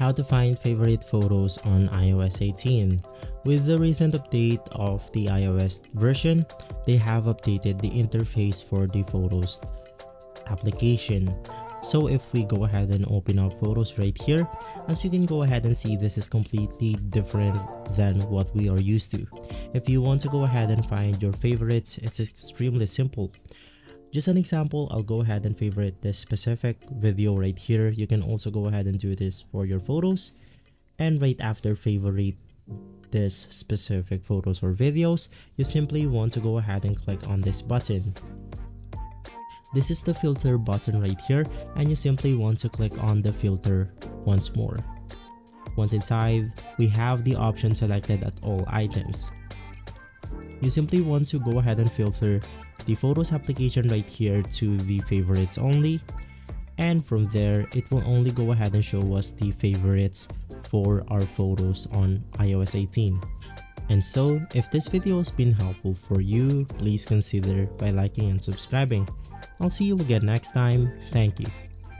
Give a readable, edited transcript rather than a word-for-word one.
How to find favorite photos on iOS 18. With the recent update of the iOS version, they have updated the interface for the Photos application. So if we go ahead and open up Photos right here, as you can go ahead and see, this is completely different than what we are used to. If you want to go ahead and find your favorites, it's extremely simple. Just an example, I'll go ahead and favorite this specific video right here. You can also go ahead and do this for your photos, and right after favorite this specific photos or videos, you simply want to go ahead and click on this button. This is the filter button right here, and you simply want to click on the filter once more. Once inside, we have the option selected at all items. You simply want to go ahead and filter the Photos application right here to the favorites only, and from there it will only go ahead and show us the favorites for our photos on iOS 18. And so, if this video has been helpful for you, please consider by liking and subscribing. I'll see you again next time. Thank you.